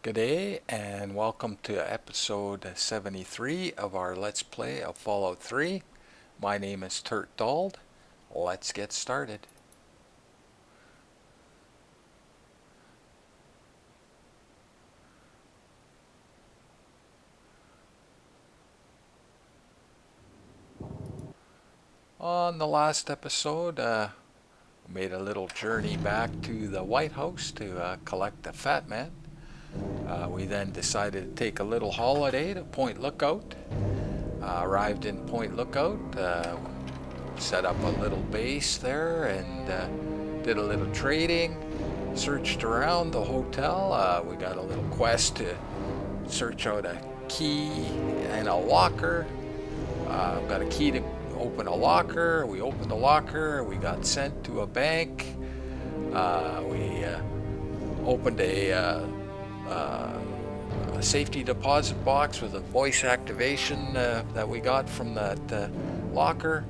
G'day and welcome to episode 73 of our Let's Play of Fallout 3. My name is Turt Dald. Let's get started. On the last episode, we made a little journey back to the White House to collect the Fat Man. We then decided to take a little holiday to Point Lookout. Arrived in Point Lookout, set up a little base there and did a little trading, searched around the hotel. We got a little quest to search out a key and a locker. Got a key to open a locker. We opened the locker. We got sent to a bank. We opened a safety deposit box with a voice activation that we got from that locker.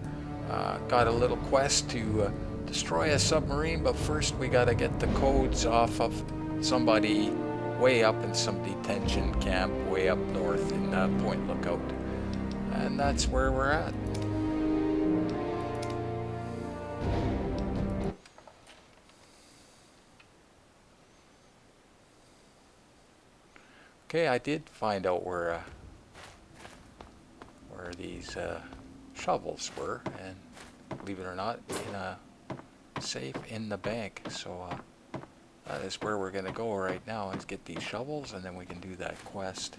Got a little quest to destroy a submarine, but first we got to get the codes off of somebody way up in some detention camp way up north in Point Lookout. And that's where we're at. Okay, I did find out where these shovels were, and believe it or not, in a safe in the bank. So that is where we're going to go right now, is get these shovels, and then we can do that quest.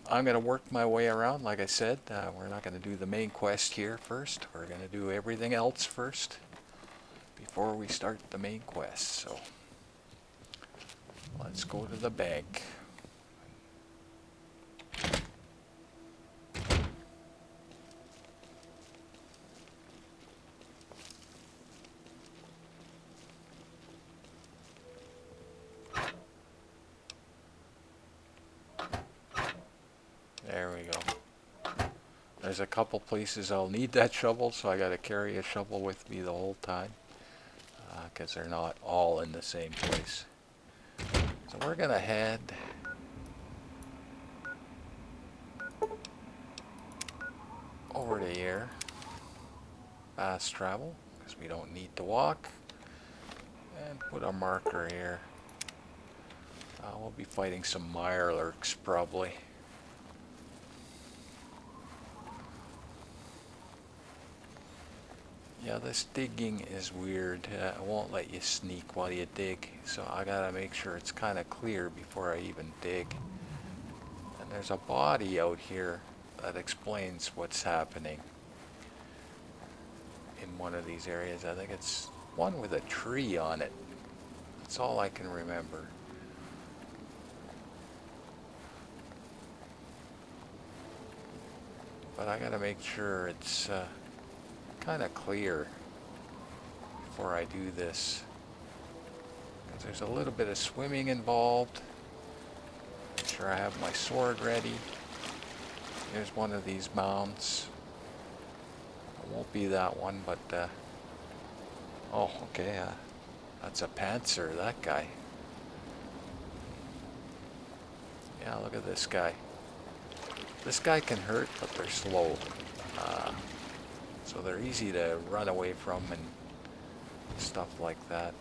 I'm going to work my way around. Like I said, we're not going to do the main quest here first. We're going to do everything else first before we start the main quest. So let's go to the bank. There we go. There's a couple places I'll need that shovel, so I got to carry a shovel with me the whole time, because they're not all in the same place. So we're going to head over to here. Fast travel, because we don't need to walk. And put a marker here. We'll be fighting some mire lurks probably. Yeah, this digging is weird. It won't let you sneak while you dig, so I gotta make sure it's kind of clear before I even dig. And there's a body out here that explains what's happening in one of these areas. I think it's one with a tree on it. That's all I can remember. But I gotta make sure it's kind of clear before I do this, because there's a little bit of swimming involved. Make sure I have my sword ready. Here's one of these mounds. It won't be that one, but oh, okay, that's a Panzer, that guy. Yeah, look at this guy. This guy can hurt, but they're slow. So they're easy to run away from and stuff like that.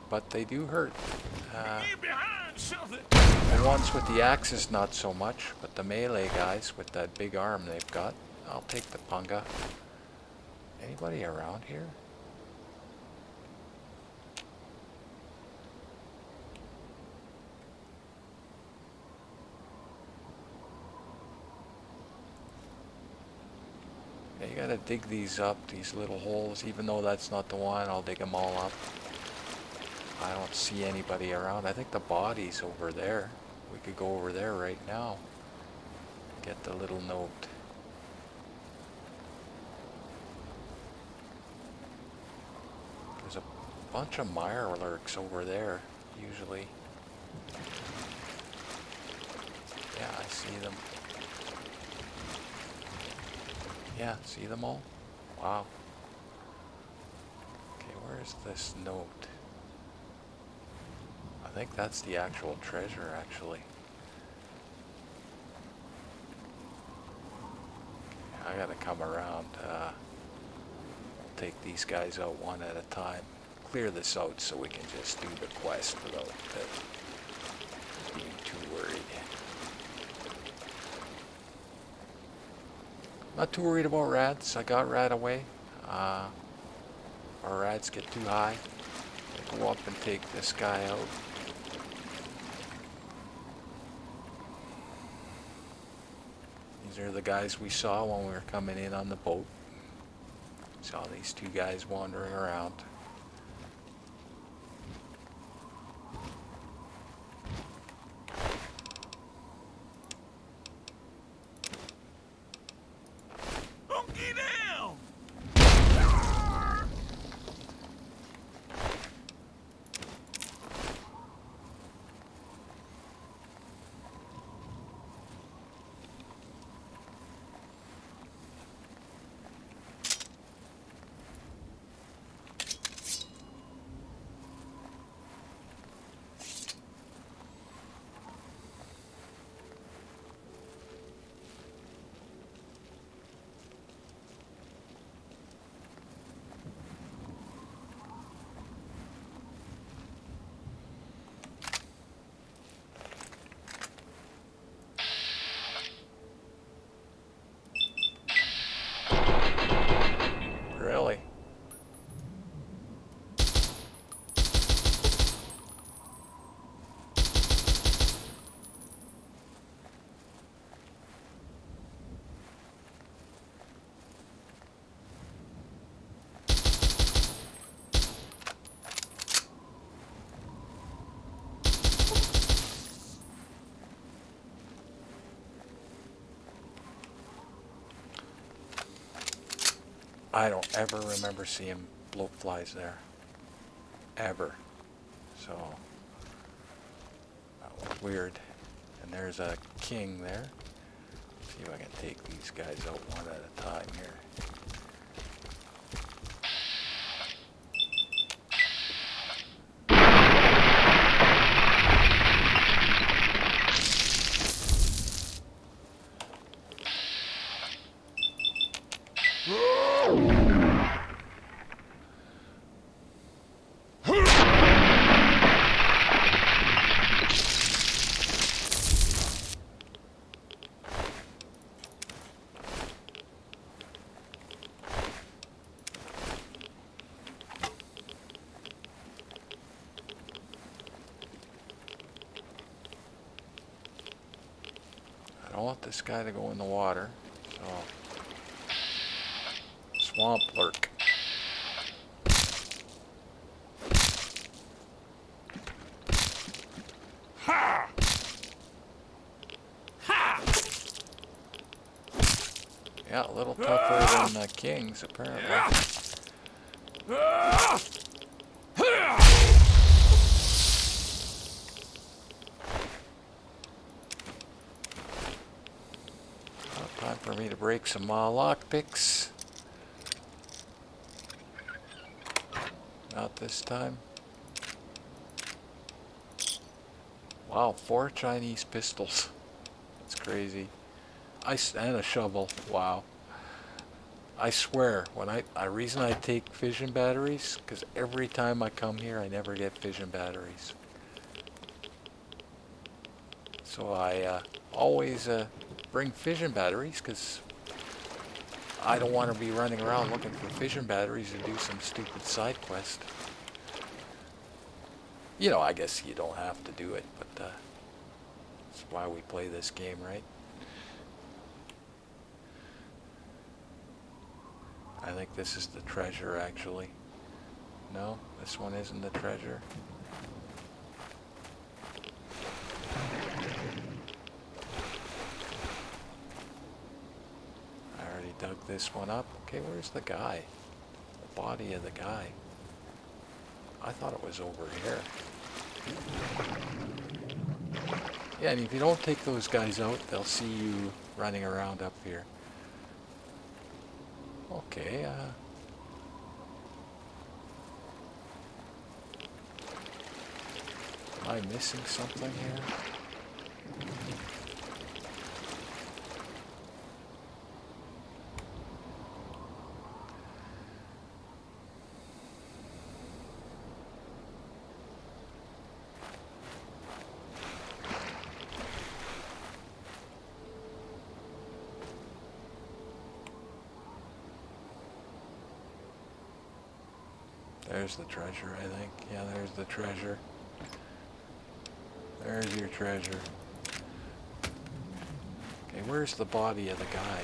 But they do hurt. The ones with the axes not so much, but the melee guys with that big arm they've got, I'll take the punga. Anybody around here? You gotta dig these up, these little holes. Even though that's not the one, I'll dig them all up. I don't see anybody around. I think the body's over there. We could go over there right now. Get the little note. There's a bunch of mire lurks over there, usually. Yeah, I see them. Yeah, see them all? Wow. Where's this note? I think that's the actual treasure, actually. I gotta come around. Take these guys out one at a time. Clear this out so we can just do the quest without being too worried. Not too worried about rats. I got rat away. Our rats get too high. I'll go up and take this guy out. These are the guys we saw when we were coming in on the boat. Saw these two guys wandering around. Really? I don't ever remember seeing bloat flies there. Ever. So, that was weird. And there's a king there. See if I can take these guys out one at a time here. I don't want this guy to go in the water, so swamp lurk. Ha! Ha! Yeah, a little tougher than the kings, apparently. Time for me to break some lockpicks. Not this time. Wow, 4 Chinese pistols. That's crazy. And a shovel. Wow. I swear, when reason I take fission batteries, because every time I come here, I never get fission batteries. So I always bring fission batteries, because I don't want to be running around looking for fission batteries to do some stupid side quest. You know, I guess you don't have to do it, but that's why we play this game, right? I think this is the treasure, actually. No, this one isn't the treasure. I already dug this one up. Okay, where's the guy? The body of the guy. I thought it was over here. Yeah, and if you don't take those guys out, they'll see you running around up here. Okay, I missing something here? There's the treasure, I think. Yeah, there's the treasure. There's your treasure. Okay, where's the body of the guy?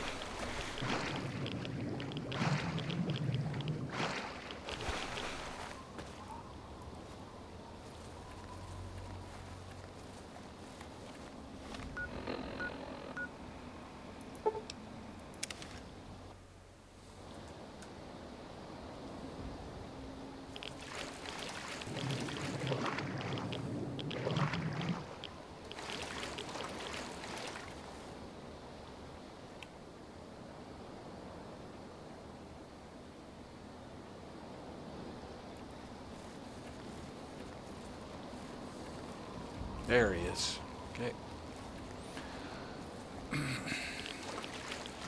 There he is. Okay.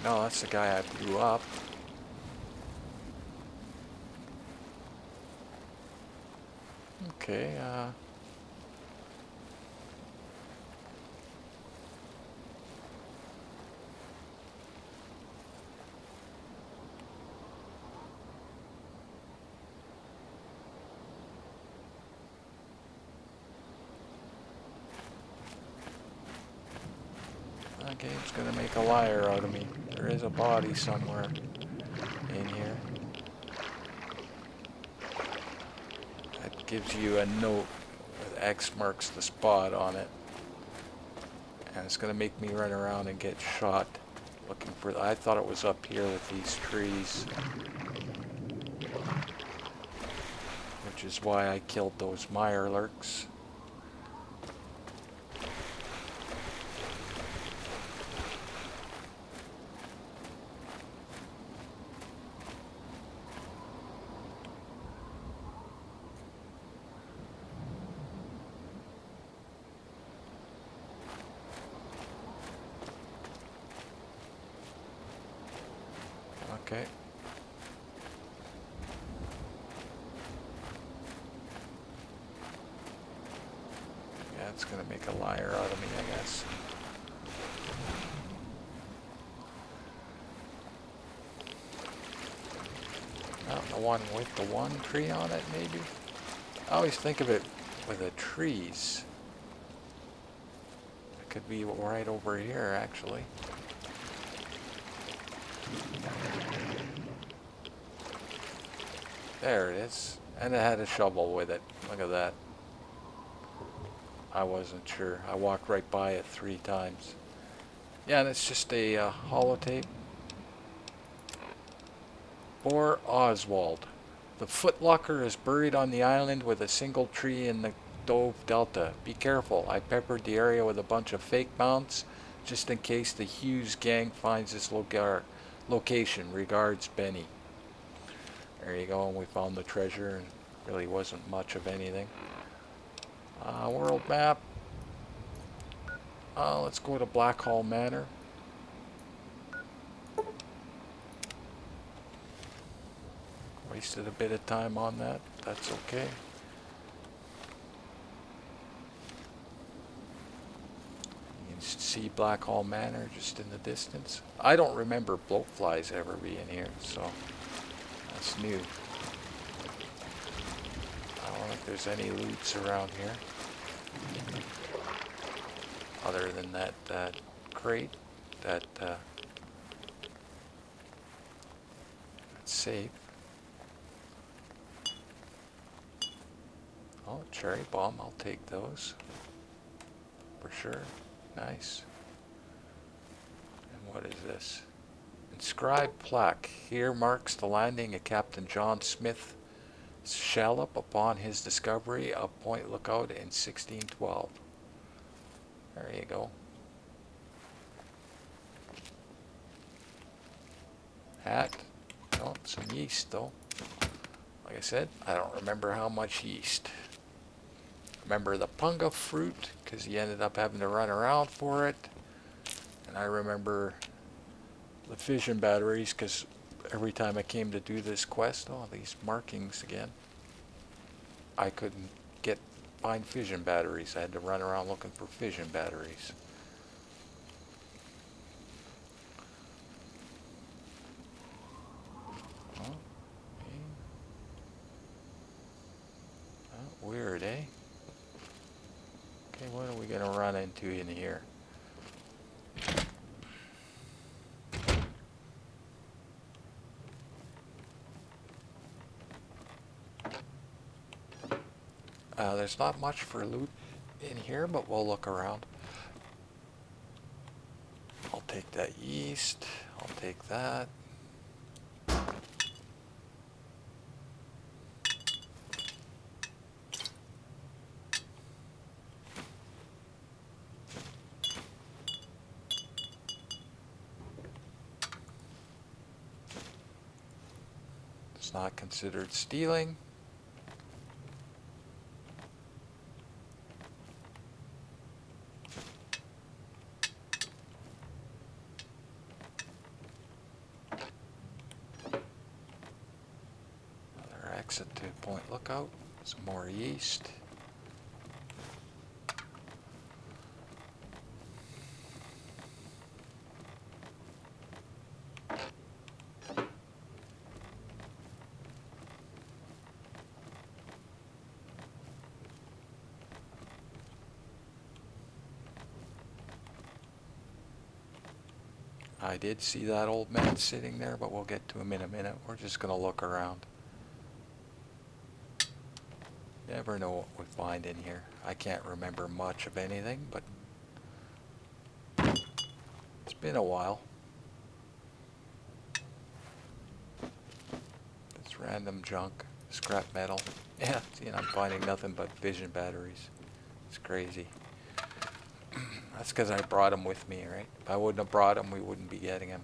No, that's the guy I blew up. Okay, that game's gonna make a liar out of me. There is a body somewhere in here. That gives you a note with X marks the spot on it. And it's gonna make me run around and get shot looking for. I thought it was up here with these trees, which is why I killed those mire lurks. Okay. Yeah, it's gonna make a liar out of me, I guess. Not the one with the one tree on it, maybe? I always think of it with the trees. It could be right over here, actually. There it is. And it had a shovel with it. Look at that. I wasn't sure. I walked right by it 3 times. Yeah, and it's just a holotape. Or Oswald. The footlocker is buried on the island with a single tree in the Dove Delta. Be careful. I peppered the area with a bunch of fake mounts just in case the Hughes gang finds this location. Regards, Benny. There you go, and we found the treasure, and really wasn't much of anything. World map. Let's go to Black Hall Manor. Wasted a bit of time on that. That's okay. You can see Black Hall Manor just in the distance. I don't remember bloatflies ever being here, so that's new. I don't think there's any loots around here. Other than that crate, that's safe. Oh, cherry bomb, I'll take those. For sure. Nice. And what is this? Inscribed plaque. Here marks the landing of Captain John Smith shallop upon his discovery of Point Lookout in 1612. There you go. Hat. Oh, some yeast though. Like I said, I don't remember how much yeast. Remember the punga fruit, because he ended up having to run around for it. And I remember the fission batteries, because every time I came to do this quest, oh, these markings again, I couldn't find fission batteries. I had to run around looking for fission batteries. Oh, okay. Oh, weird, eh? Okay, what are we gonna run into in here? There's not much for loot in here, but we'll look around. I'll take that yeast. I'll take that. It's not considered stealing. Another exit to Point Lookout. Some more yeast. I did see that old man sitting there, but we'll get to him in a minute. We're just going to look around. Never know what we find in here. I can't remember much of anything, but it's been a while. It's random junk, scrap metal. Yeah, see, I'm finding nothing but fission batteries. It's crazy. That's because I brought them with me, right? If I wouldn't have brought them, we wouldn't be getting them.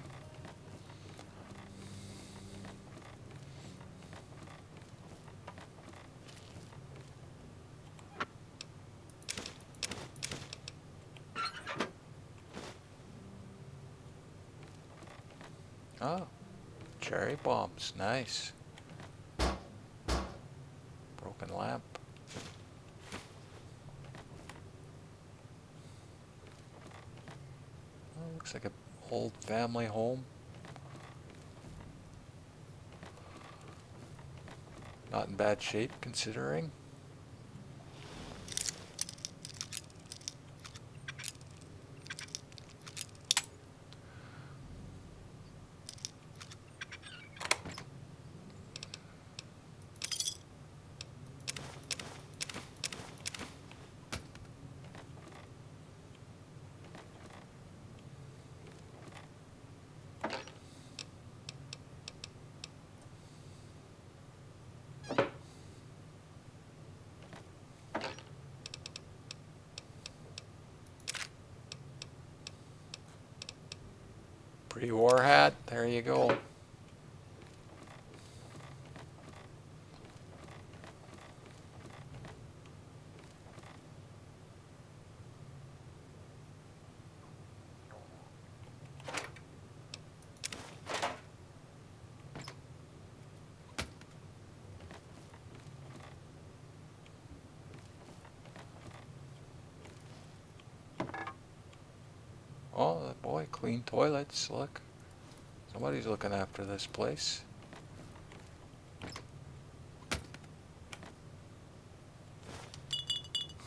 Oh, cherry bombs, nice. Broken lamp. Oh, looks like an old family home. Not in bad shape considering. Pre-war hat, there you go. Oh boy, clean toilets, look. Somebody's looking after this place.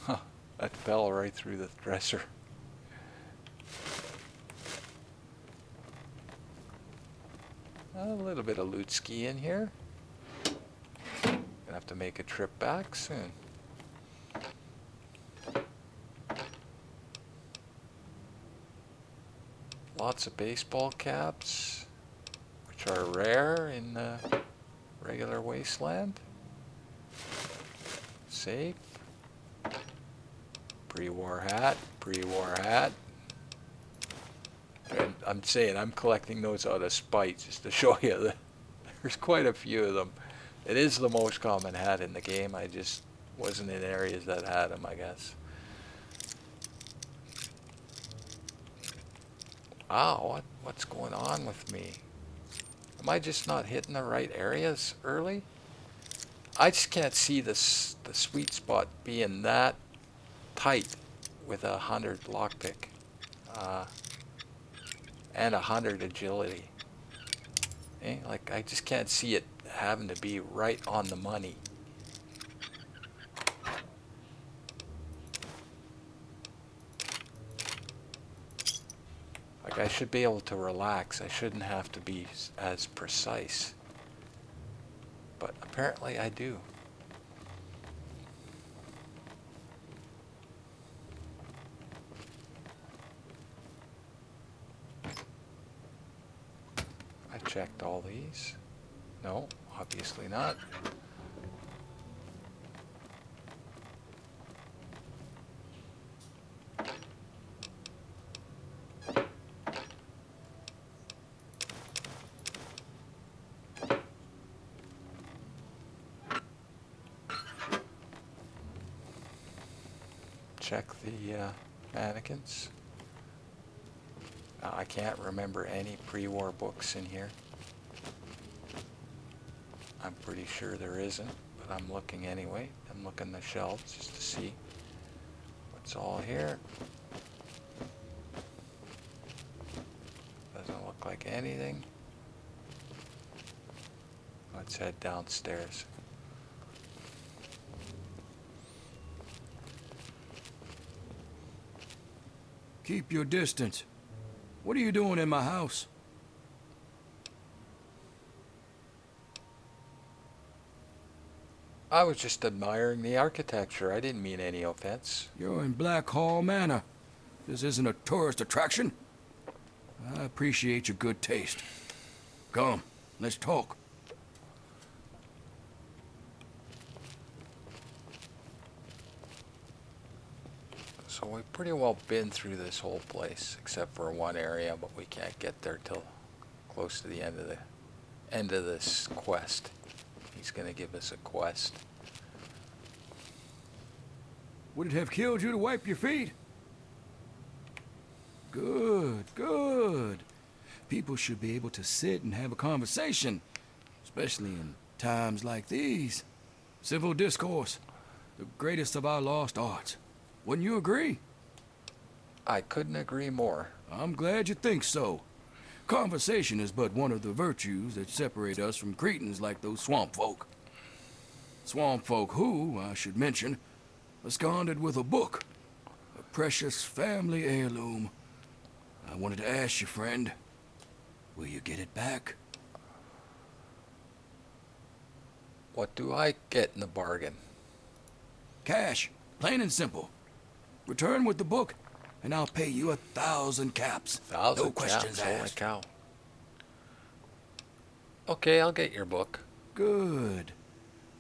Huh, that fell right through the dresser. A little bit of loot ski in here. Gonna have to make a trip back soon. Lots of baseball caps, which are rare in the regular wasteland. Safe. Pre-war hat, pre-war hat. And I'm saying I'm collecting those out of spite just to show you that there's quite a few of them. It is the most common hat in the game. I just Wasn't in areas that had them, I guess. Wow, what's going on with me? Am I just not hitting the right areas early? I just can't see the sweet spot being that tight with 100 lockpick uh, and 100 agility. Like I just can't see it having to be right on the money. Like I should be able to relax. I shouldn't have to be as precise. But apparently I do. I checked all these. No, obviously not. Check the mannequins. I can't remember any pre-war books in here. I'm pretty sure there isn't, but I'm looking anyway. I'm looking the shelves just to see what's all here. Doesn't look like anything. Let's head downstairs. Keep your distance. What are you doing in my house? I was just admiring the architecture. I didn't mean any offense. You're in Black Hall Manor. This isn't a tourist attraction. I appreciate your good taste. Come, let's talk. So we've pretty well been through this whole place, except for one area, but we can't get there till close to the end of this quest. He's gonna give us a quest. Would it have killed you to wipe your feet? Good, good. People should be able to sit and have a conversation, especially in times like these. Civil discourse, the greatest of our lost arts. Wouldn't you agree? I couldn't agree more. I'm glad you think so. Conversation is but one of the virtues that separate us from cretins like those swamp folk. Swamp folk who, I should mention, absconded with a book, a precious family heirloom. I wanted to ask you, friend, will you get it back? What do I get in the bargain? Cash, plain and simple. Return with the book, and I'll pay you 1,000 caps. 1,000 no questions caps, holy asked. cow. Okay, I'll get your book. Good.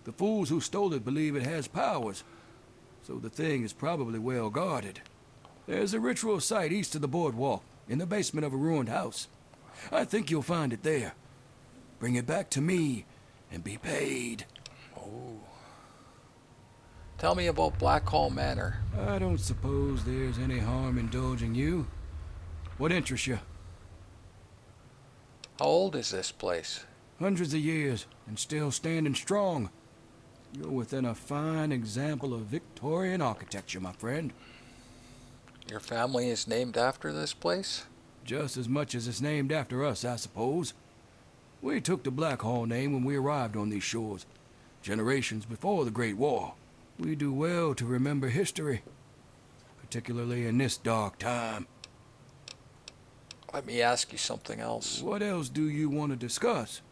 The fools who stole it believe it has powers, so the thing is probably well guarded. There's a ritual site east of the boardwalk, in the basement of a ruined house. I think you'll find it there. Bring it back to me, and be paid. Oh. Tell me about Black Hall Manor. I don't suppose there's any harm indulging you. What interests you? How old is this place? Hundreds of years, and still standing strong. You're within a fine example of Victorian architecture, my friend. Your family is named after this place? Just as much as it's named after us, I suppose. We took the Black Hall name when we arrived on these shores, generations before the Great War. We do well to remember history, particularly in this dark time. Let me ask you something else. What else do you want to discuss?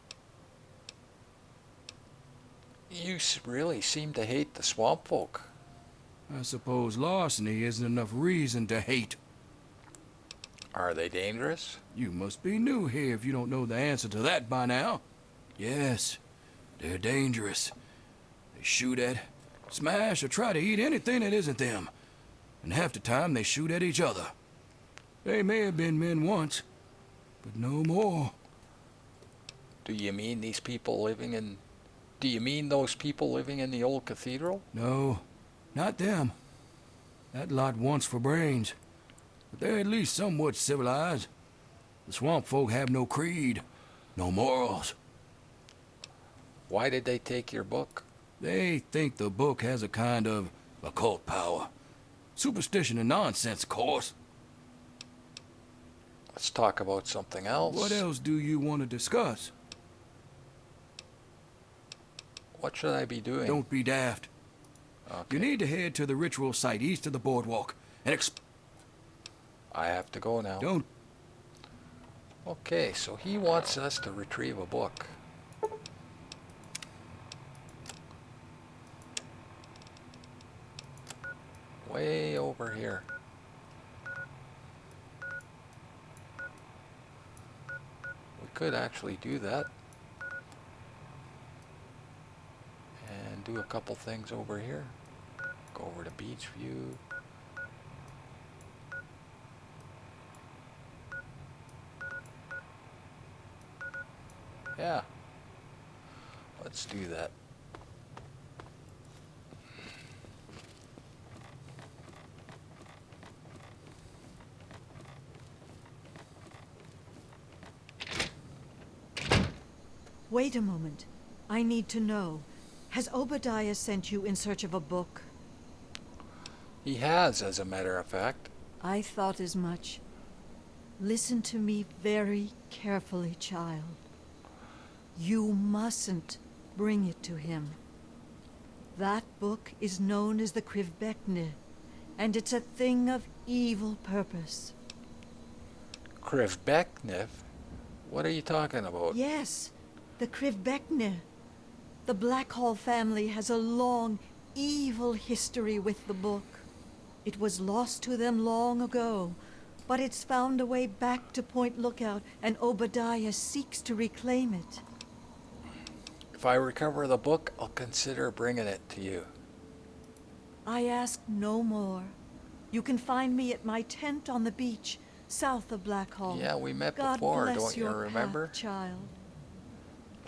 You really seem to hate the swamp folk. I suppose larceny isn't enough reason to hate. Are they dangerous? You must be new here if you don't know the answer to that by now. Yes, they're dangerous. They shoot at, smash, or try to eat anything that isn't them. And half the time they shoot at each other. They may have been men once, but no more. Do you mean these people living in Do you mean those people living in the old cathedral? No, not them. That lot wants for brains. But they're at least somewhat civilized. The swamp folk have no creed, no morals. Why did they take your book? They think the book has a kind of occult power. Superstition and nonsense, of course. Let's talk about something else. What else do you want to discuss? What should I be doing? Don't be daft. Okay. You need to head to the ritual site east of the boardwalk and I have to go now. Don't. Okay, so he wants us to retrieve a book. Way over here. We could actually do that. And do a couple things over here. Go over to beach view. Yeah. Let's do that. Wait a moment. I need to know. Has Obadiah sent you in search of a book? He has, as a matter of fact. I thought as much. Listen to me very carefully, child. You mustn't bring it to him. That book is known as the Krivbekne, and it's a thing of evil purpose. Krivbeknev? What are you talking about? Yes, the Krivbekne. The Blackhall family has a long, evil history with the book. It was lost to them long ago, but it's found a way back to Point Lookout, and Obadiah seeks to reclaim it. If I recover the book, I'll consider bringing it to you. I ask no more. You can find me at my tent on the beach, south of Blackhall. Yeah, we met God before, bless don't you your remember? path, child.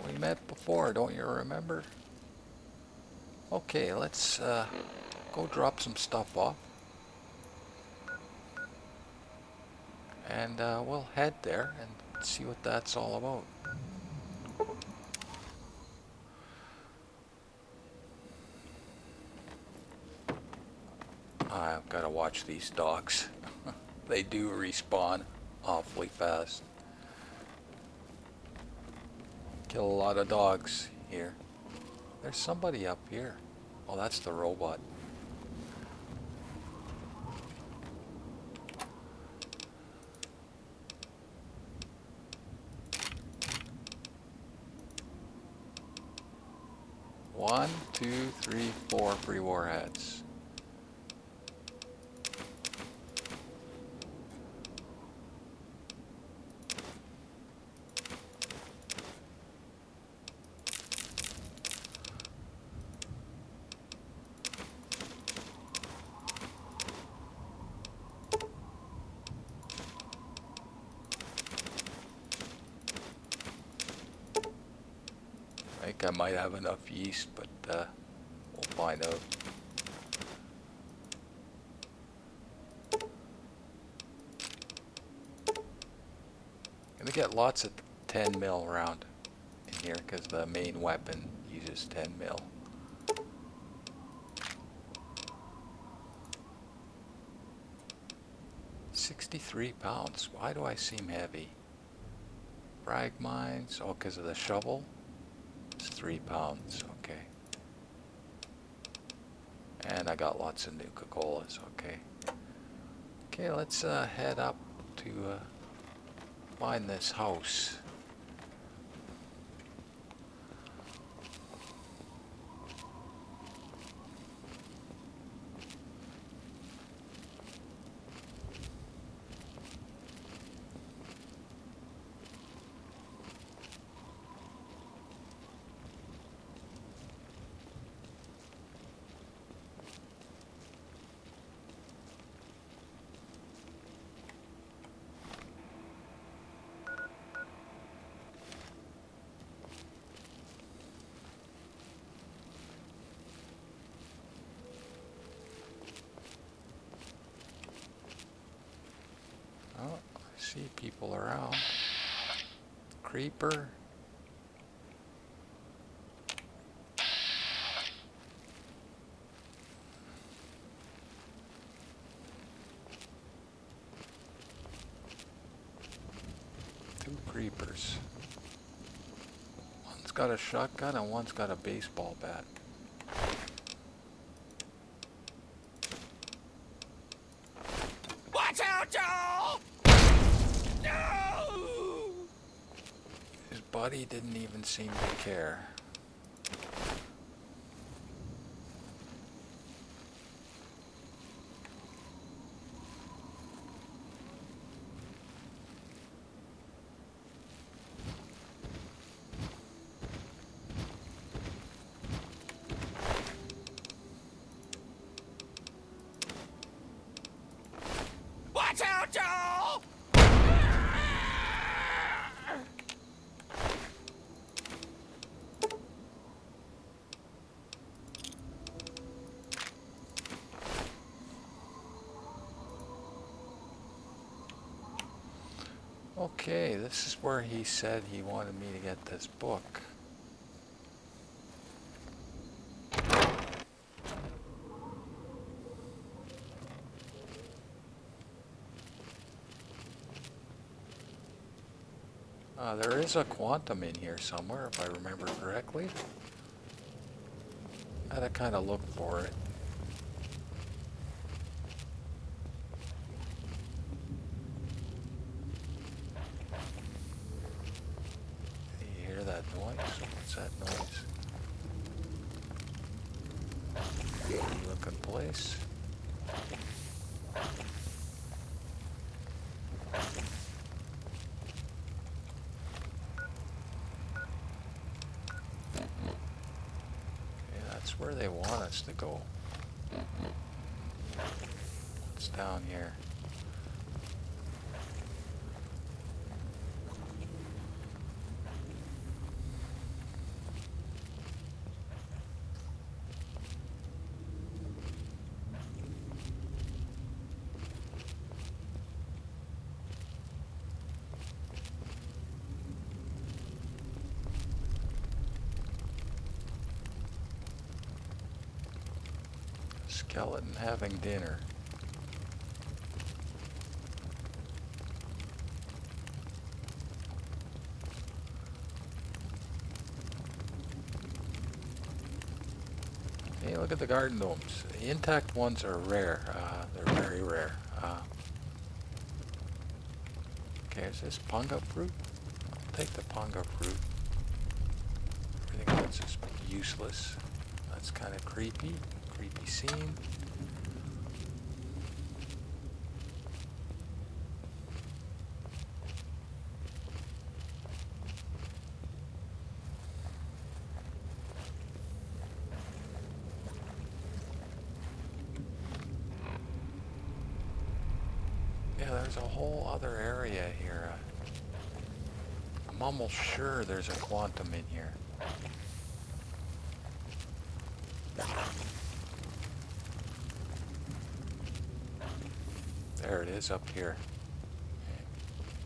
We met before, don't you remember? Okay, let's go drop some stuff off. And we'll head there and see what that's all about. I've got to watch these dogs. They do respawn awfully fast. Kill a lot of dogs here. There's somebody up here. Oh, that's the robot. One, two, three, four free warheads. I think I might have enough yeast, but we'll find out. Gonna get lots of 10 mil round in here because the main weapon uses 10 mil. £63. Why do I seem heavy? Brag mines. Oh, because of the shovel. It's £3. Okay. And I got lots of Nuka-Colas. Okay. Okay, let's head up to find this house. see people around. Creeper. Two creepers. One's got a shotgun and one's got a baseball bat. Watch out, Joel! No! His buddy didn't even seem to care. Watch out, Joel! Okay, this is where he said he wanted me to get this book. There is a quantum in here somewhere, if I remember correctly. I had to kind of look for it. You hear that noise? What's that noise? Creepy looking place. That's where they want us to go. What's down here? Skeleton having dinner. Hey, look at the garden gnomes. The intact ones are rare. They're very rare. Okay, is this punga fruit? I'll take the punga fruit. Everything else is useless. That's kind of creepy. Creepy scene. Yeah, there's a whole other area here. I'm almost sure there's a quantum in here. There it is up here.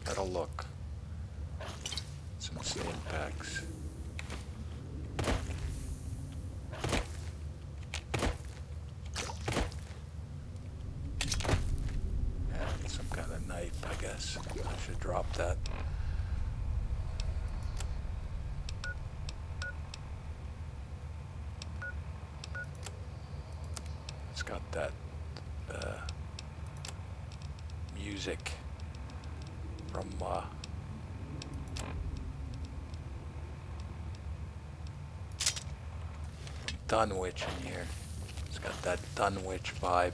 Gotta look. Some stim packs. Yeah, some kind of knife, I guess. I should drop that. It's got that music from Dunwich in here. It's got that Dunwich vibe.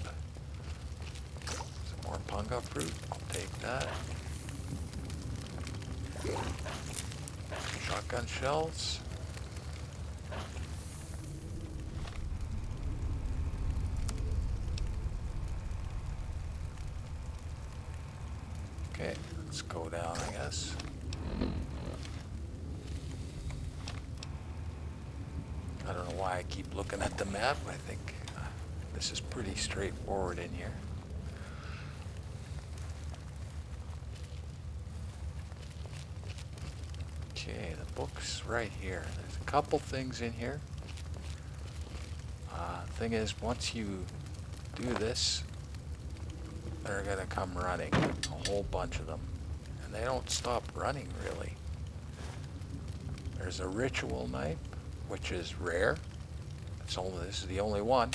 Some more punga fruit. I'll take that. Shotgun shells. Okay, let's go down, I guess. I don't know why I keep looking at the map. I think this is pretty straightforward in here. Okay, the book's right here. There's a couple things in here. Thing is, once you do this, they're gonna come running, a whole bunch of them. And they don't stop running, really. There's a ritual knife, which is rare. This is the only one.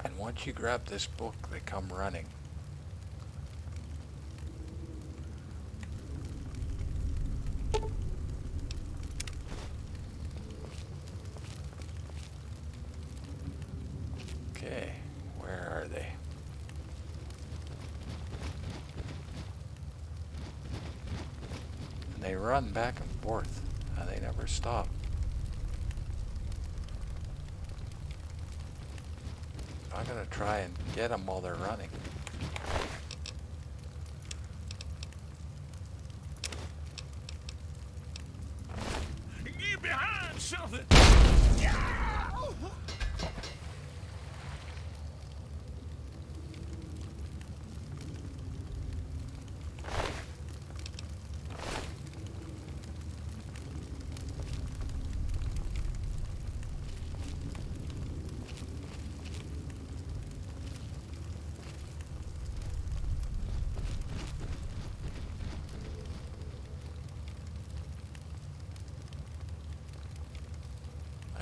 And once you grab this book, they come running. Okay, where are they? And they run back and forth, and they never stop. I'm gonna try and get them while they're running. Get behind something!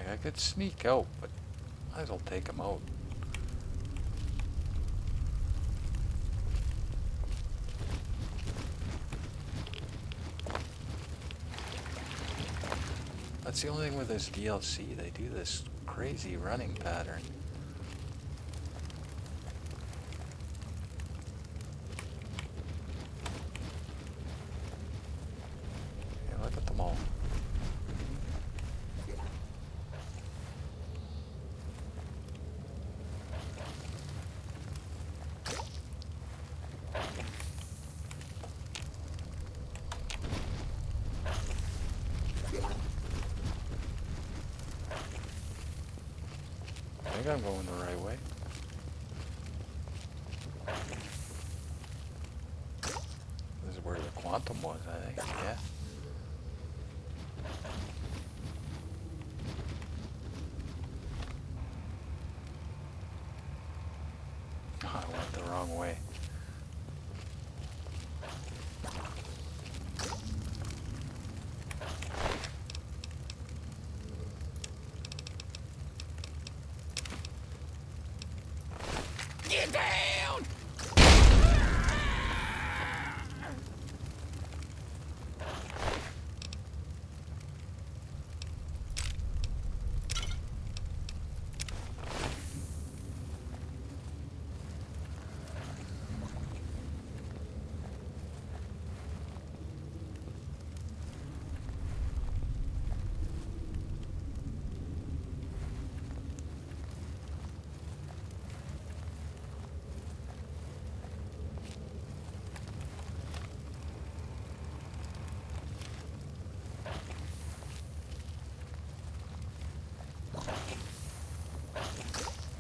I could sneak out, but might as well take them out. That's the only thing with this DLC. They do this crazy running pattern. Yeah, look at them all. I think I'm going the right way. This is where the quantum was, I think. Yeah. Oh, I went the wrong way. Get down!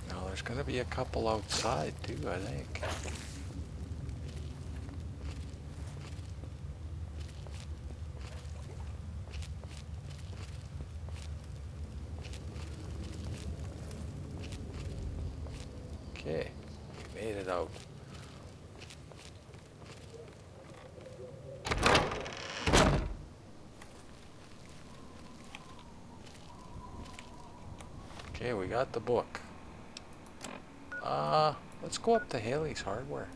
Now there's gonna be a couple outside too, I think. Okay, we made it out. Okay, we got the book. Let's go up to Haley's Hardware.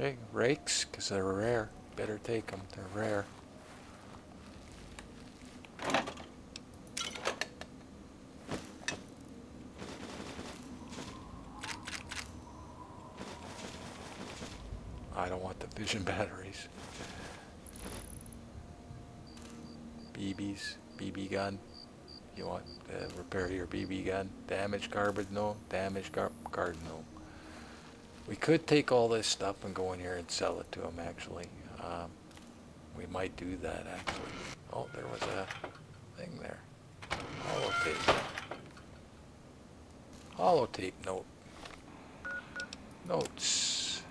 Okay, rakes, because they're rare. Better take them, they're rare. I don't want the fission batteries. BBs, BB gun. You want to repair your BB gun. Damage garbage, no. Damage guard, no. We could take all this stuff and go in here and sell it to them, actually. We might do that, actually. Oh, there was a thing there. Holotape. Holotape note. Notes.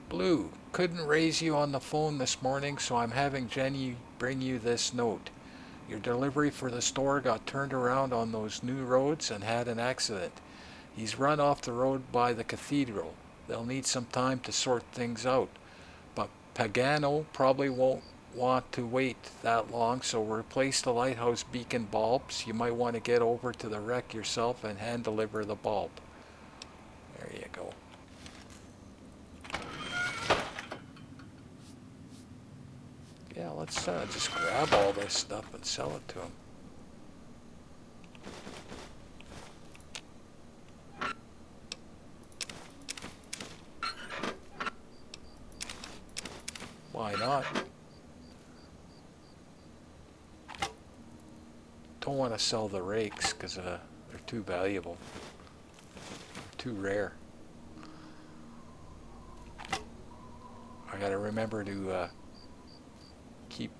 Blue, couldn't raise you on the phone this morning, so I'm having Jenny bring you this note. Your delivery for the store got turned around on those new roads and had an accident. He's run off the road by the cathedral. They'll need some time to sort things out. But Pagano probably won't want to wait that long, so replace the lighthouse beacon bulbs. You might want to get over to the wreck yourself and hand deliver the bulb. There you go. Yeah, let's just grab all this stuff and sell it to him. Why not? Don't want to sell the rakes because they're too valuable. Too rare. I gotta remember to keep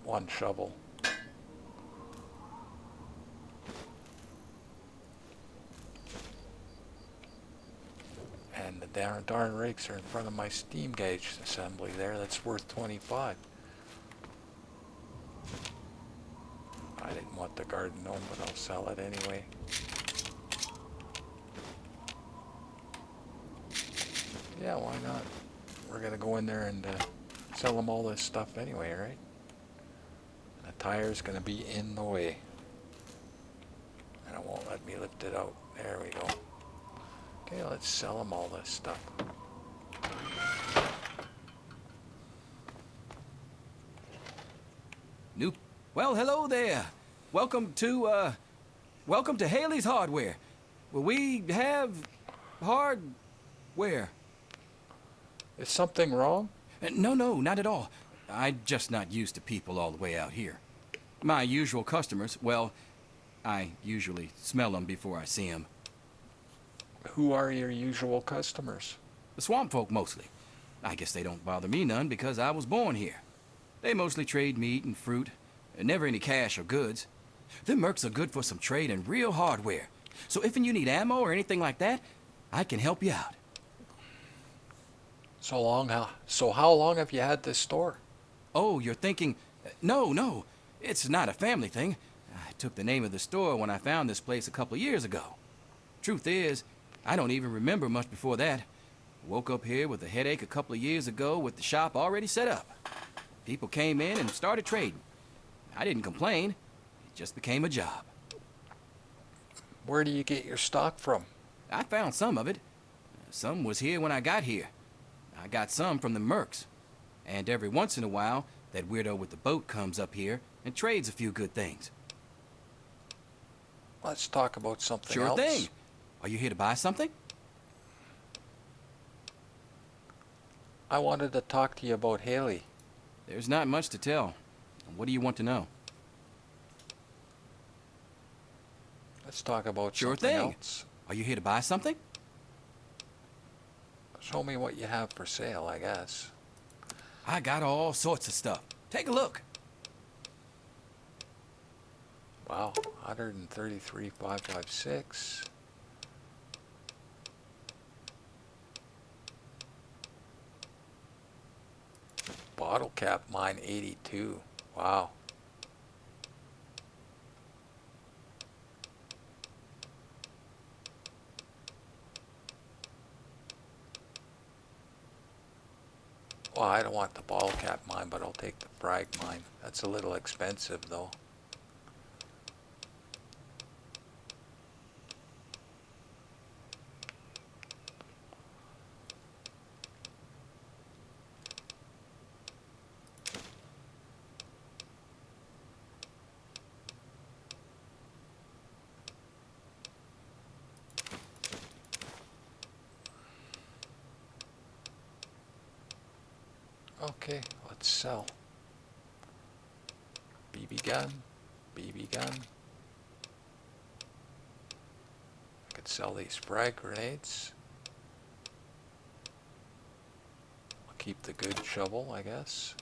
one shovel. And the darn rakes are in front of my steam gauge assembly there. That's worth 25. I didn't want the garden gnome, but I'll sell it anyway. Yeah, why not? We're gonna go in there and sell them all this stuff anyway, right? And the tire's gonna be in the way. And it won't let me lift it out. There we go. Okay, let's sell them all this stuff. Nope. Well, hello there. Welcome to Haley's Hardware. Well, we have hardware. Is something wrong? No, not at all. I'm just not used to people all the way out here. My usual customers, well, I usually smell them before I see them. Who are your usual customers? The swamp folk mostly. I guess they don't bother me none because I was born here. They mostly trade meat and fruit, and never any cash or goods. Them mercs are good for some trade and real hardware. So if you need ammo or anything like that, I can help you out. So how long have you had this store? Oh, you're thinking... No, it's not a family thing. I took the name of the store when I found this place a couple of years ago. Truth is, I don't even remember much before that. Woke up here with a headache a couple of years ago with the shop already set up. People came in and started trading. I didn't complain. It just became a job. Where do you get your stock from? I found some of it. Some was here when I got here. I got some from the mercs. And every once in a while, that weirdo with the boat comes up here and trades a few good things. Let's talk about something Sure else. thing. Are you here to buy something? I wanted to talk to you about Haley. There's not much to tell. What do you want to know? Let's talk about Sure something thing. else. Are you here to buy something? Show me what you have for sale, I guess. I got all sorts of stuff. Take a look. Wow, 133,556. Bottle cap mine 82. Wow. Well, I don't want the bottle cap mine, but I'll take the frag mine. That's a little expensive though. Okay, let's sell. BB gun, BB gun. I could sell these frag grenades. I'll keep the good shovel, I guess.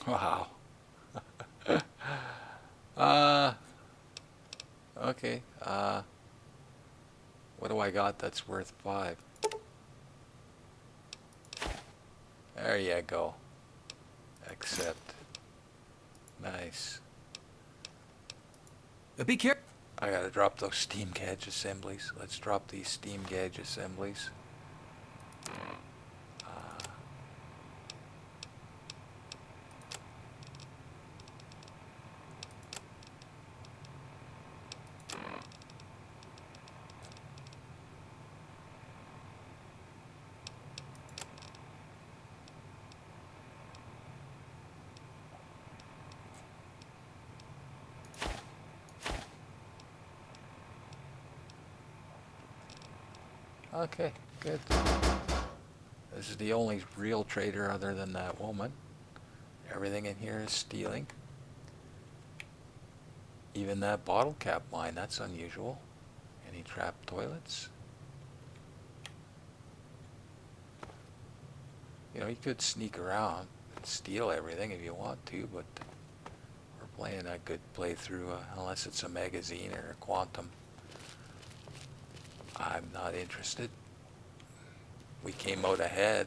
Wow. Uh, okay. What do I got that's worth 5? There you go. Accept. Nice. Be careful. I gotta drop those steam gauge assemblies. Let's drop these steam gauge assemblies. Okay, good. This is the only real trader other than that woman. Everything in here is stealing. Even that bottle cap mine, that's unusual. Any trapped toilets? You know, you could sneak around and steal everything if you want to, but we're playing a good playthrough, unless it's a magazine or a quantum. I'm not interested. We came out ahead,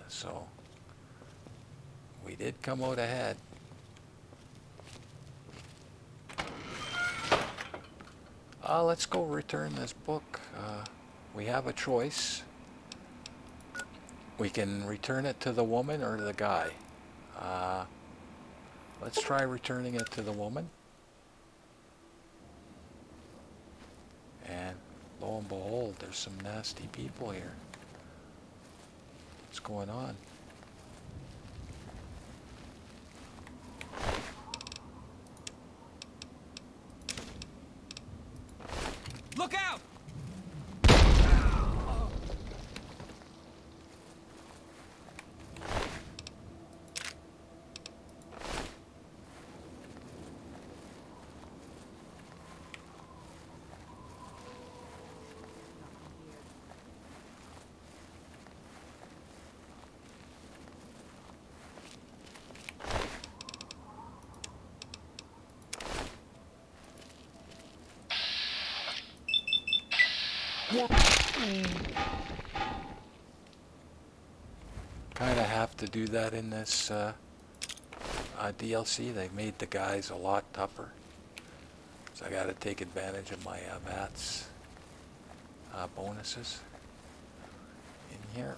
so we did come out ahead. Let's go return this book. We have a choice. We can return it to the woman or the guy. Let's try returning it to the woman. And lo and behold, there's some nasty people here. What's going on? Look out! Kind of have to do that in this DLC. They made the guys a lot tougher. So I got to take advantage of my VATS bonuses in here.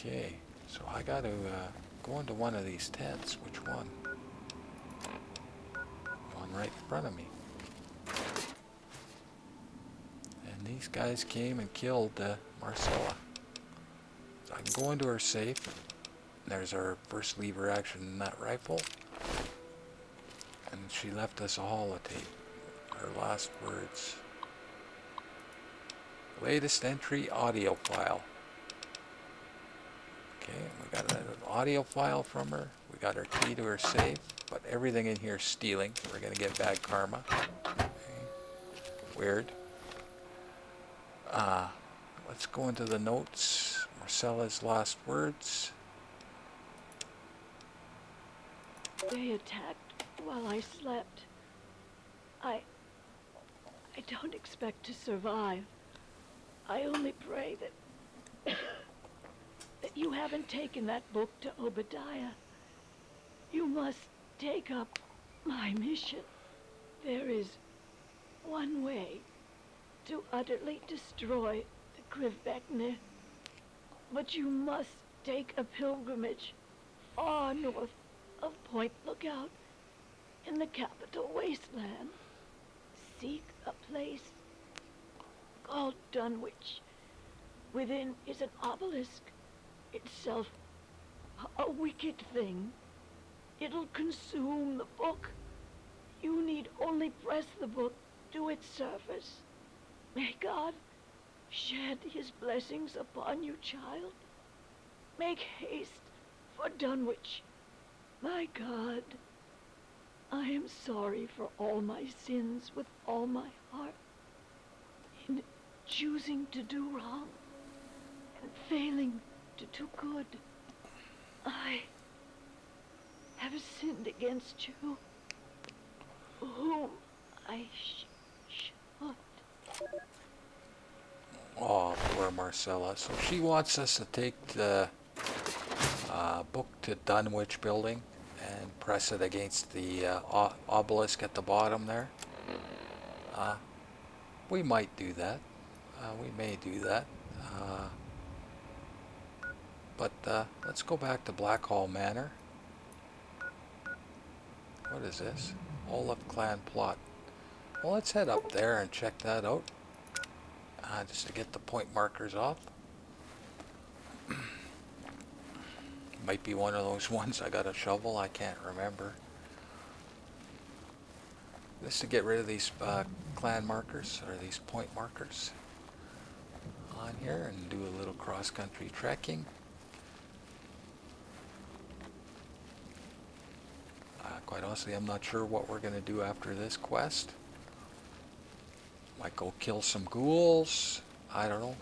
Okay, so I got to go into one of these tents. Which one? One right in front of me. And these guys came and killed Marcella. So I can go into her safe. There's our first lever action nut rifle. And she left us a holotape. Her last words. Latest entry audio file. Okay, we got an audio file from her. We got her key to her safe, but everything in here is stealing. We're going to get bad karma. Weird. Uh, let's go into the notes. Marcella's last words. They attacked while I slept. I don't expect to survive. I only pray that you haven't taken that book to Obadiah. You must take up my mission. There is one way to utterly destroy the Krivbekne, but you must take a pilgrimage far north of Point Lookout in the capital wasteland. Seek a place called Dunwich. Within is an obelisk, itself a wicked thing. It'll consume the book. You need only press the book to its surface. May God shed his blessings upon you, child. Make haste for Dunwich. My God, I am sorry for all my sins with all my heart. In choosing to do wrong and failing to do good, I have sinned against you, whom I should. Oh, poor Marcella. So she wants us to take the book to Dunwich building and press it against the obelisk at the bottom there. Uh, we might do that. We may do that. But let's go back to Blackhall Manor. What is this? Olive Clan plot. Well, let's head up there and check that out. Just to get the point markers off. Might be one of those ones I got a shovel, I can't remember. Just to get rid of these clan markers, or these point markers on here, and do a little cross-country trekking. Quite honestly, I'm not sure what we're going to do after this quest. Might go kill some ghouls. I don't know.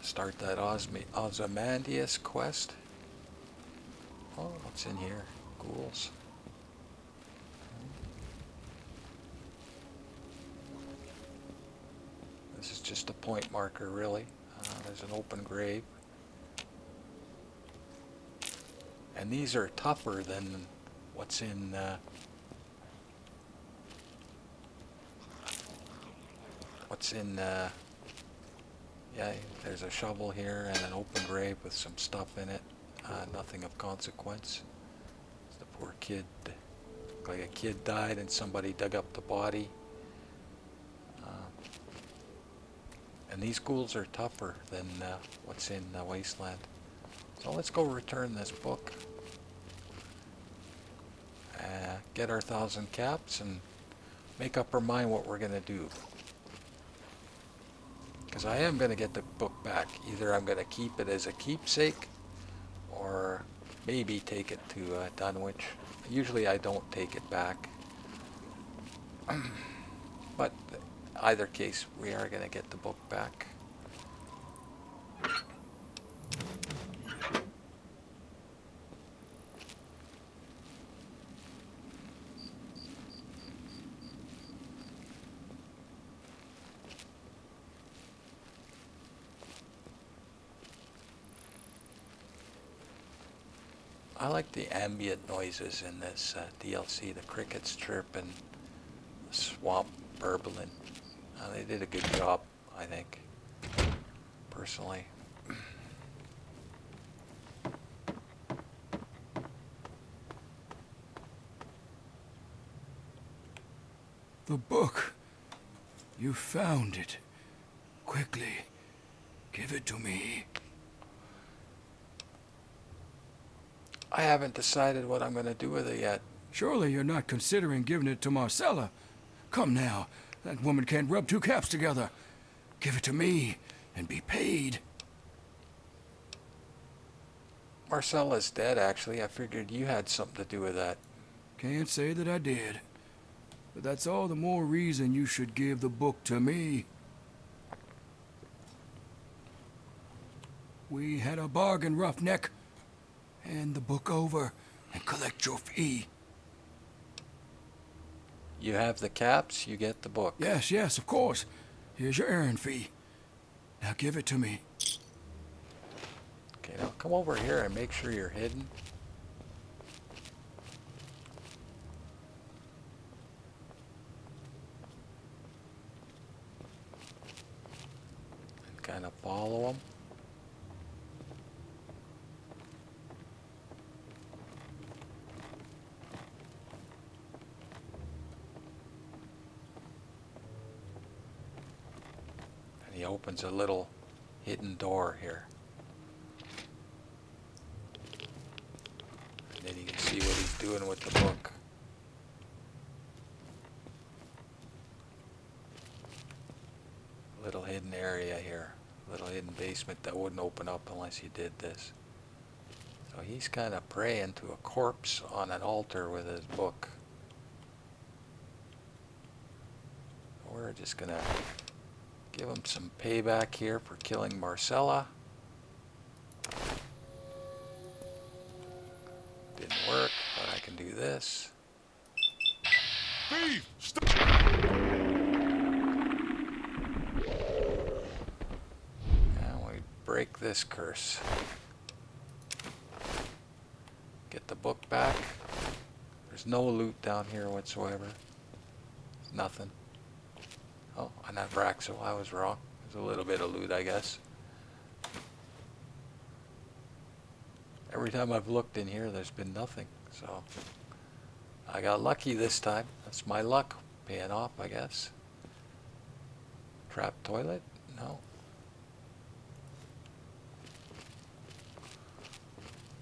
Start that Ozymandias quest. Oh, what's in here? Ghouls. This is just a point marker, really. There's an open grave. And these are tougher than what's in yeah, there's a shovel here and an open grave with some stuff in it. Nothing of consequence. The poor kid, looked like a kid died and somebody dug up the body. And these ghouls are tougher than what's in the wasteland. So let's go return this book. Get our 1,000 caps and make up our mind what we're going to do. Because I am going to get the book back. Either I'm going to keep it as a keepsake or maybe take it to Dunwich. Usually I don't take it back. But either case, we are going to get the book back. I like the ambient noises in this DLC, the crickets chirping, the swamp burbling. They did a good job, I think, personally. The book. You found it. Quickly, give it to me. I haven't decided what I'm going to do with it yet. Surely you're not considering giving it to Marcella. Come now, that woman can't rub two caps together. Give it to me and be paid. Marcella's dead, actually. I figured you had something to do with that. Can't say that I did. But that's all the more reason you should give the book to me. We had a bargain, Roughneck. Hand the book over and collect your fee. You have the caps, you get the book. Yes, yes, of course. Here's your errand fee. Now give it to me. Okay, now come over here and make sure you're hidden. And kind of follow them. He opens a little hidden door here. And then you can see what he's doing with the book. Little hidden area here. Little hidden basement that wouldn't open up unless you did this. So he's kind of praying to a corpse on an altar with his book. We're just gonna give him some payback here for killing Marcella. Didn't work, but I can do this. Thief! Stop! And we break this curse. Get the book back. There's no loot down here whatsoever. Nothing. Oh, and that Braxo, I was wrong. There's a little bit of loot, I guess. Every time I've looked in here, there's been nothing. So, I got lucky this time. That's my luck paying off, I guess. Trap toilet? No.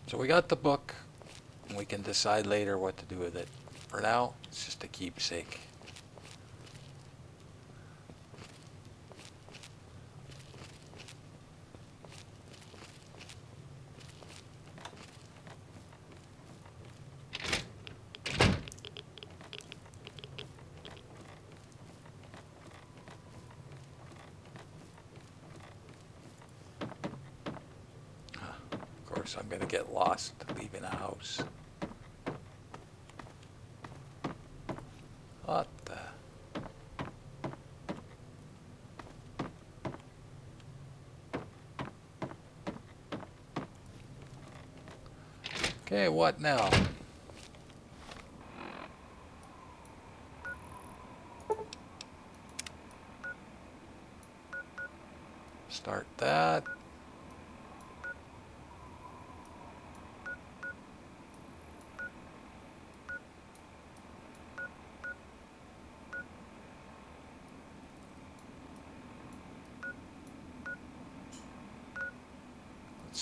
So we got the book, and we can decide later what to do with it. For now, it's just a keepsake. Of course, I'm gonna get lost leaving a house. What the? Okay, what now? Start that.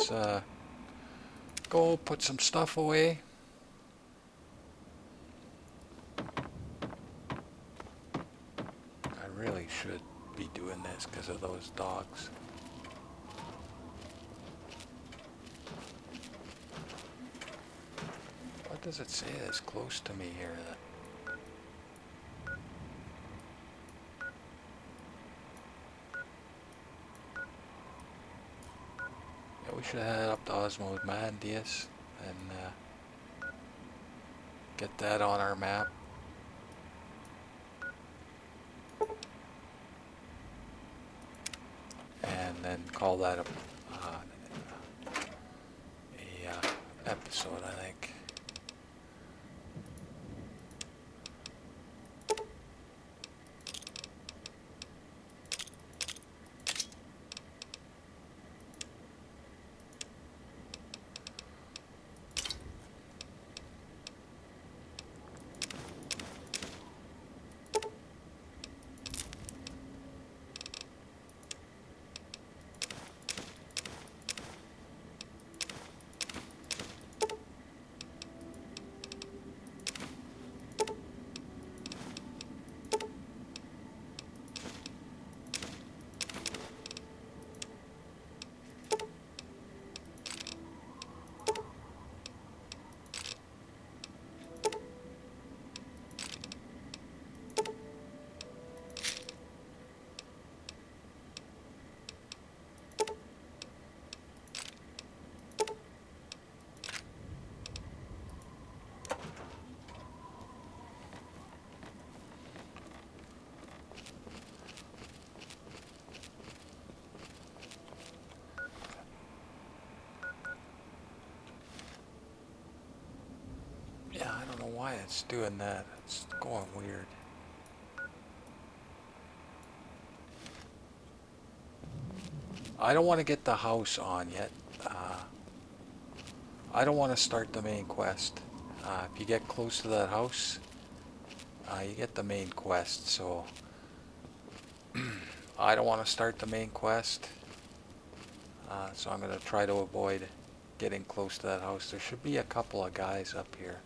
Let's go put some stuff away. I really should be doing this because of those dogs. What does it say that's close to me here? Yeah, we should head up to Osmo Mandius and get that on our map. And then call that a episode, I think. why it's doing that. It's going weird. I don't want to get the house on yet. I don't want to start the main quest. If you get close to that house, you get the main quest, so I don't want to start the main quest. So I'm going to try to avoid getting close to that house. There should be a couple of guys up here.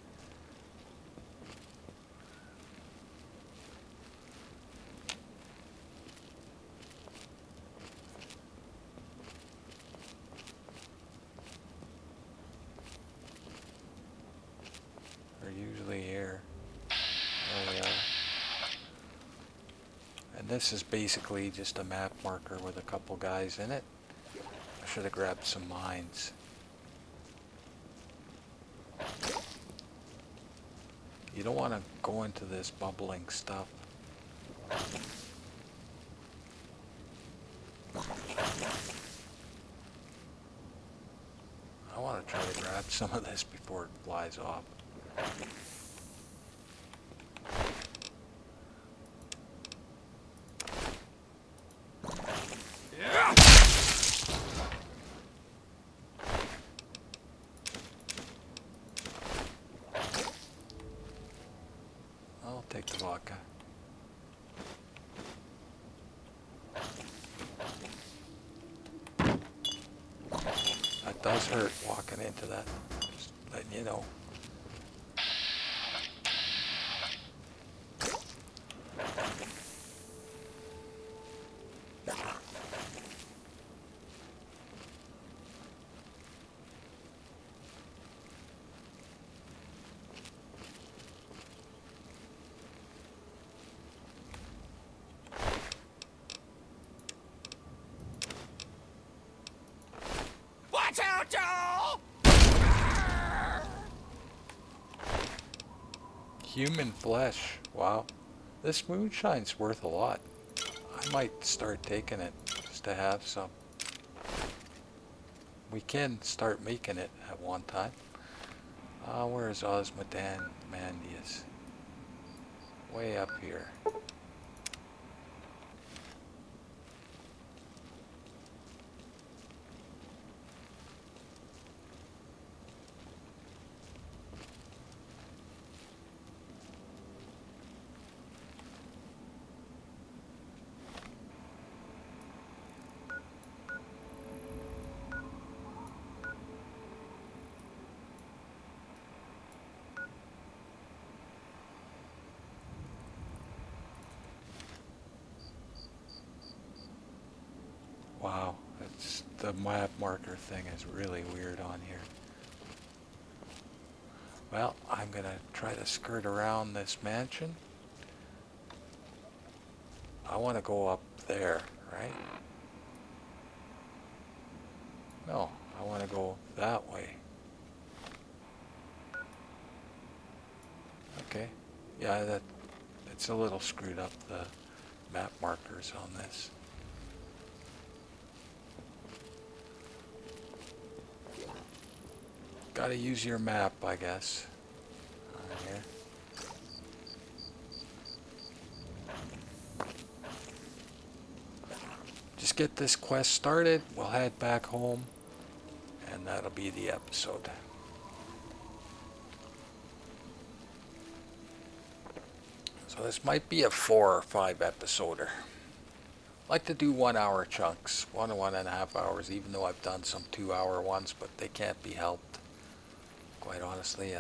They're usually here. There they are. And this is basically just a map marker with a couple guys in it. I should have grabbed some mines. You don't want to go into this bubbling stuff. I want to try to grab some of this before it flies off. I'll take the vodka. That does hurt walking into that. Just letting you know. Watch out, y'all! Human flesh. Wow. This moonshine's worth a lot. I might start taking it just to have some. We can start making it at one time. Where is Osmodandius? Way up here. Wow, it's the map marker thing is really weird on here. Well, I'm gonna try to skirt around this mansion. I want to go up there, right? No, I want to go that way. Okay. Yeah, it's a little screwed up, the map markers on this. Gotta use your map, I guess. On here. Just get this quest started, we'll head back home, and that'll be the episode. So this might be a 4 or 5 episoder. I like to do 1 hour chunks, 1.5 hours, even though I've done some 2-hour ones, but they can't be helped. Quite honestly,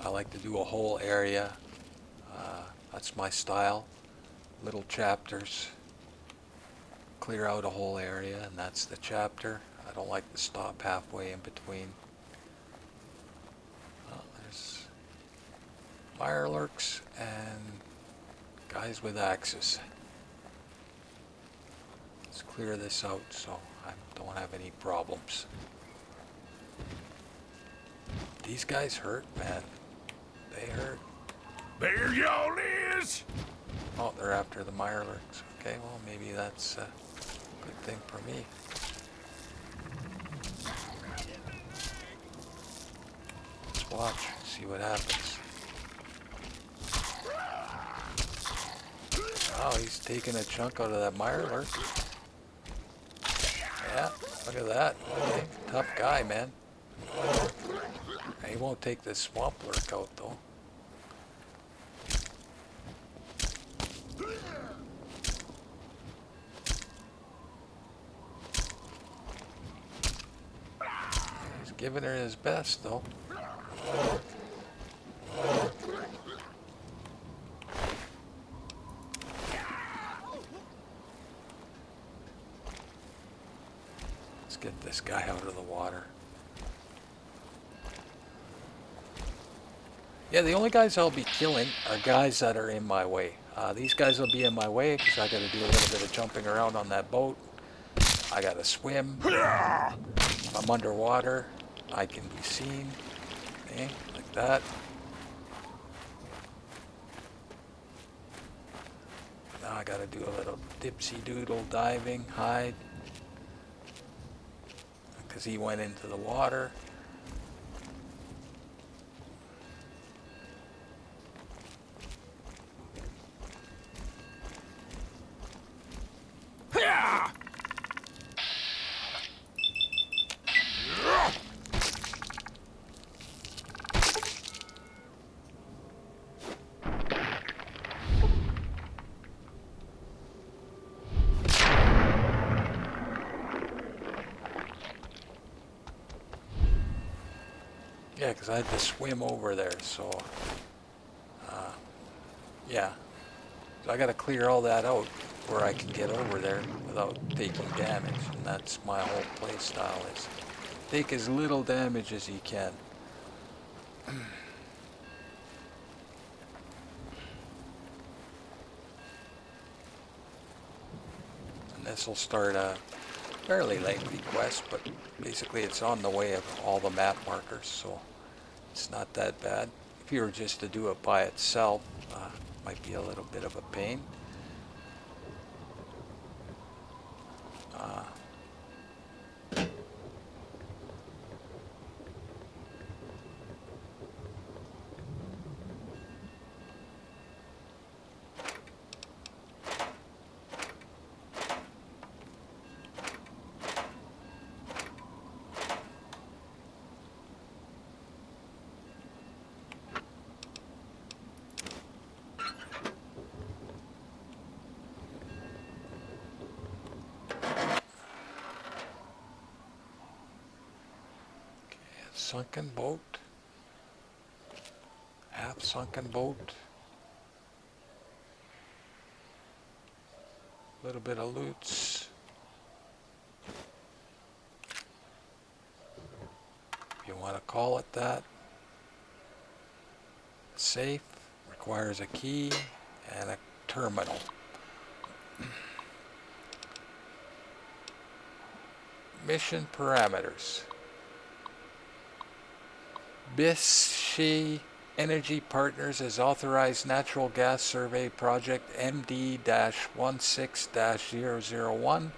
I like to do a whole area. That's my style. Little chapters. Clear out a whole area, and that's the chapter. I don't like to stop halfway in between. There's mirelurks and guys with axes. Let's clear this out so I don't have any problems. These guys hurt, man. They hurt. There y'all is! Oh, they're after the mirelurks. Okay, well, maybe that's a good thing for me. Let's watch, see what happens. Oh, he's taking a chunk out of that mirelurk. Yeah, look at that. Okay, tough guy, man. He won't take this swamp lurk out, though. He's giving her his best, though. Let's get this guy out of the water. Yeah, the only guys I'll be killing are guys that are in my way. These guys will be in my way because I got to do a little bit of jumping around on that boat. I got to swim. If I'm underwater, I can be seen. Okay, like that. Now I got to do a little dipsy doodle diving, hide. Because he went into the water. Yeah, because I had to swim over there, so yeah. So I got to clear all that out where I can get over there without taking damage, and that's my whole play style is take as little damage as you can. And this will start a fairly lengthy quest, but basically it's on the way of all the map markers, so it's not that bad. If you were just to do it by itself, might be a little bit of a pain. Uh, Sunken boat, half sunken boat, a little bit of loots. If you want to call it that. Safe, requires a key and a terminal. Mission parameters. S.P.E.C.I.A.L Energy Partners has authorized Natural Gas Survey Project MD-16-001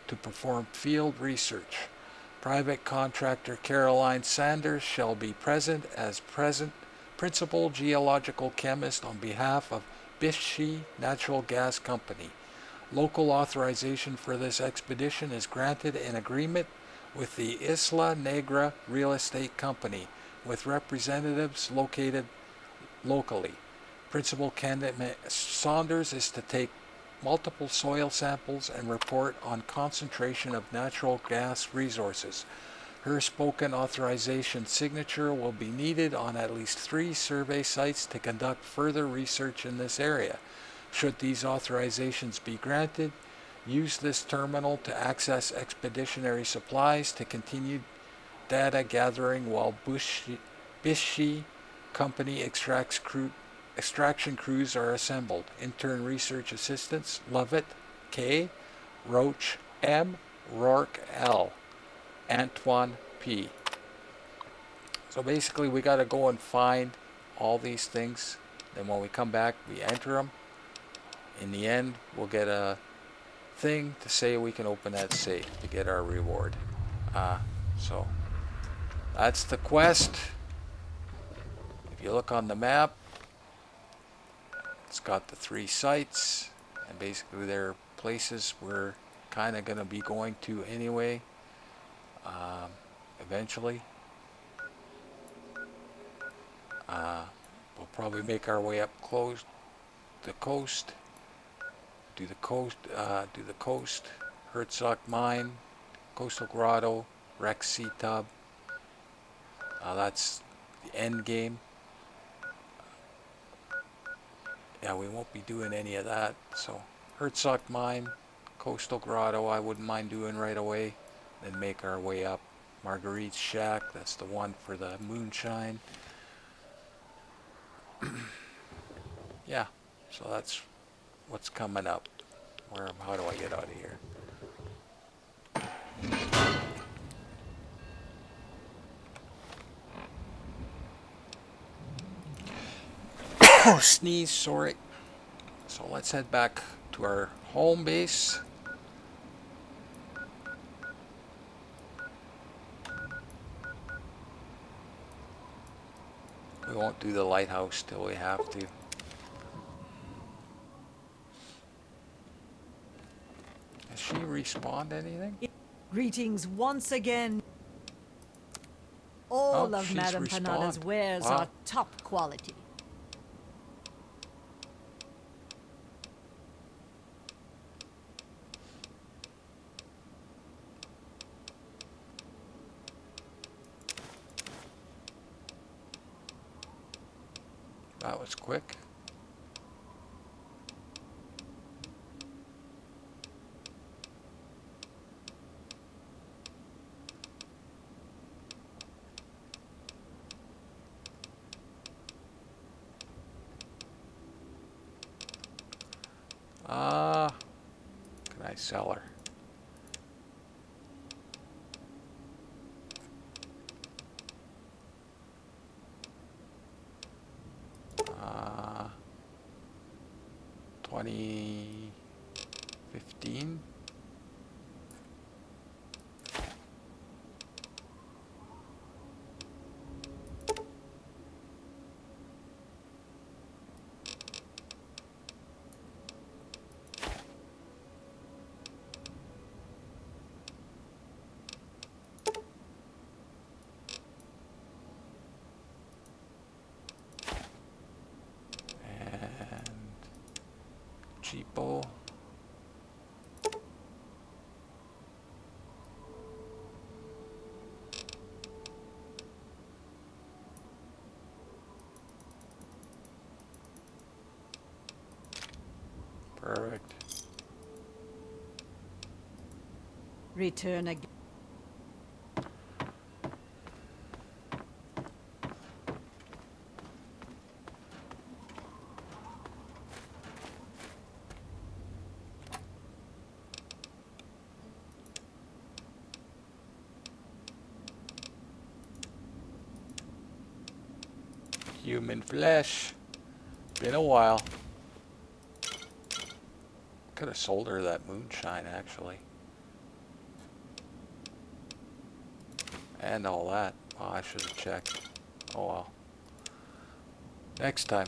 to perform field research. Private contractor Caroline Sanders shall be present as principal geological chemist on behalf of S.P.E.C.I.A.L Natural Gas Company. Local authorization for this expedition is granted in agreement with the Isla Negra Real Estate Company, with representatives located locally. Principal candidate Saunders is to take multiple soil samples and report on concentration of natural gas resources. Her spoken authorization signature will be needed on at least 3 survey sites to conduct further research in this area. Should these authorizations be granted, use this terminal to access expeditionary supplies to continue data gathering while S.P.E.C.I.A.L company extraction crews are assembled. Intern research assistants Lovett K, Roach M, Rourke L, Antoine P. So basically we got to go and find all these things. Then when we come back, we enter them. In the end, we'll get a thing to say we can open that safe to get our reward. So that's the quest. If you look on the map, it's got the 3 sites, and basically they're places we're kind of going to be going to anyway, eventually. We'll probably make our way up close the coast, do the coast, Herzog Mine, Coastal Grotto, Rex Sea Tub. That's the end game. Yeah, we won't be doing any of that. So Herzog Mine, Coastal Grotto, I wouldn't mind doing right away. Then make our way up. Marguerite's Shack, that's the one for the moonshine. Yeah, so that's what's coming up. How do I get out of here? Oh, sneeze, sorry. So let's head back to our home base. We won't do the lighthouse till we have to. Has she respawned anything? Greetings once again. Oh, All of she's Madame Panada's respawned. wares Wow. are top quality. That was quick. Can I sell her? Uh, 2015. And cheapo. Perfect. Return again. Human flesh. Been a while. Could have sold her that moonshine, actually. And all that. Oh, I should have checked. Oh well. Next time.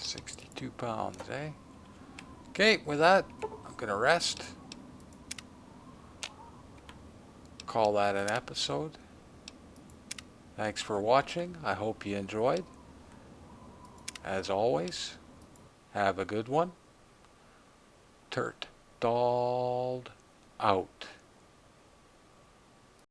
£62, eh? Okay, with that, I'm gonna rest. Call that an episode. Thanks for watching. I hope you enjoyed. As always, have a good one. Turt Dolled out.